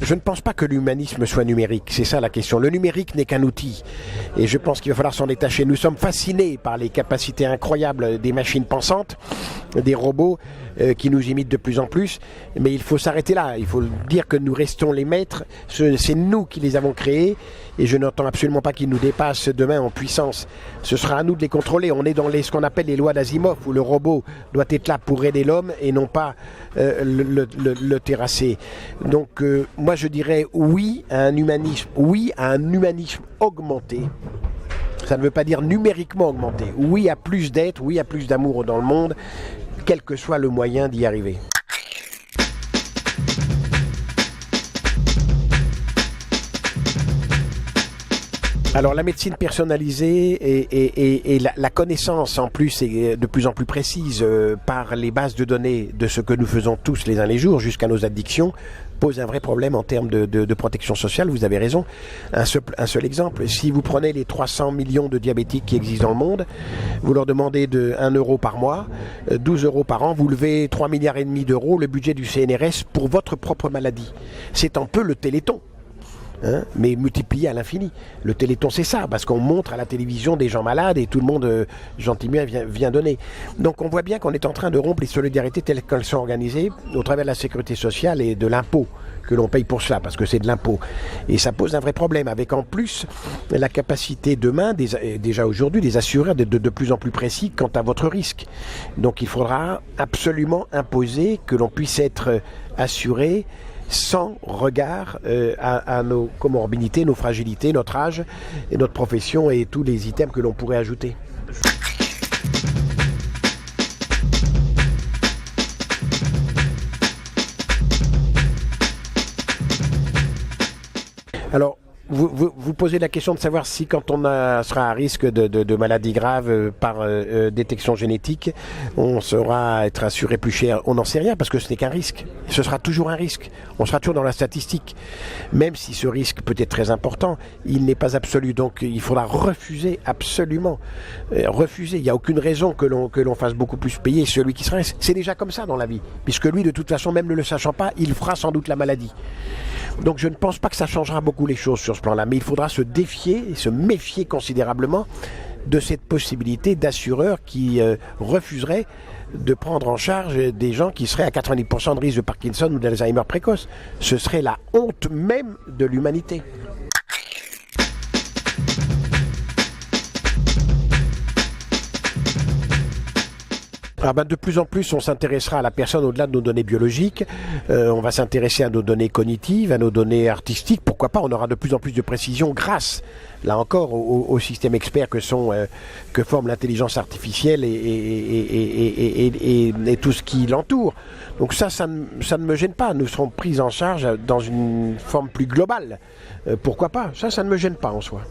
Je ne pense pas que l'humanisme soit numérique, c'est ça la question. Le numérique n'est qu'un outil et je pense qu'il va falloir s'en détacher. Nous sommes fascinés par les capacités incroyables des machines pensantes, des robots qui nous imitent de plus en plus, mais il faut s'arrêter là. Il faut dire que nous restons les maîtres, c'est nous qui les avons créés et je n'entends absolument pas qu'ils nous dépassent demain en puissance. Ce sera à nous de les contrôler. On est dans ce qu'on appelle les lois d'Asimov où le robot doit être là pour aider l'homme et non pas le terrasser. Donc moi je dirais oui à un humanisme augmenté. Ça ne veut pas dire numériquement augmenté. Oui à plus d'être, oui à plus d'amour dans le monde, quel que soit le moyen d'y arriver. Alors la médecine personnalisée et la connaissance en plus est de plus en plus précise par les bases de données de ce que nous faisons tous les uns les jours jusqu'à nos addictions pose un vrai problème en termes de protection sociale, vous avez raison. Un seul exemple, si vous prenez les 300 millions de diabétiques qui existent dans le monde, vous leur demandez de 1 euro par mois, 12 euros par an, vous levez 3,5 milliards d'euros le budget du CNRS pour votre propre maladie. C'est un peu le Téléthon. Mais multiplié à l'infini. Le Téléthon c'est ça, parce qu'on montre à la télévision des gens malades et tout le monde gentiment vient donner. Donc on voit bien qu'on est en train de rompre les solidarités telles qu'elles sont organisées au travers de la sécurité sociale et de l'impôt que l'on paye pour cela, parce que c'est de l'impôt. Et ça pose un vrai problème, avec en plus la capacité demain, déjà aujourd'hui, des assureurs de plus en plus précis quant à votre risque. Donc il faudra absolument imposer que l'on puisse être assuré sans regard à nos comorbidités, nos fragilités, notre âge et notre profession et tous les items que l'on pourrait ajouter. Alors, vous posez la question de savoir si quand on sera à risque de maladies graves par détection génétique, on sera être assuré plus cher. On n'en sait rien parce que ce n'est qu'un risque. Ce sera toujours un risque. On sera toujours dans la statistique. Même si ce risque peut être très important, il n'est pas absolu. Donc il faudra refuser absolument. Refuser. Il n'y a aucune raison que l'on fasse beaucoup plus payer celui qui serait. C'est déjà comme ça dans la vie. Puisque lui, de toute façon, même ne le sachant pas, il fera sans doute la maladie. Donc je ne pense pas que ça changera beaucoup les choses sur ce plan-là, mais il faudra se défier et se méfier considérablement de cette possibilité d'assureurs qui refuseraient de prendre en charge des gens qui seraient à 90% de risque de Parkinson ou d'Alzheimer précoce. Ce serait la honte même de l'humanité. De plus en plus, on s'intéressera à la personne au-delà de nos données biologiques. On va s'intéresser à nos données cognitives, à nos données artistiques. Pourquoi pas, on aura de plus en plus de précision grâce, là encore, au système expert que forme l'intelligence artificielle et tout ce qui l'entoure. Donc ça ne me gêne pas. Nous serons pris en charge dans une forme plus globale. Pourquoi pas? Ça ne me gêne pas en soi.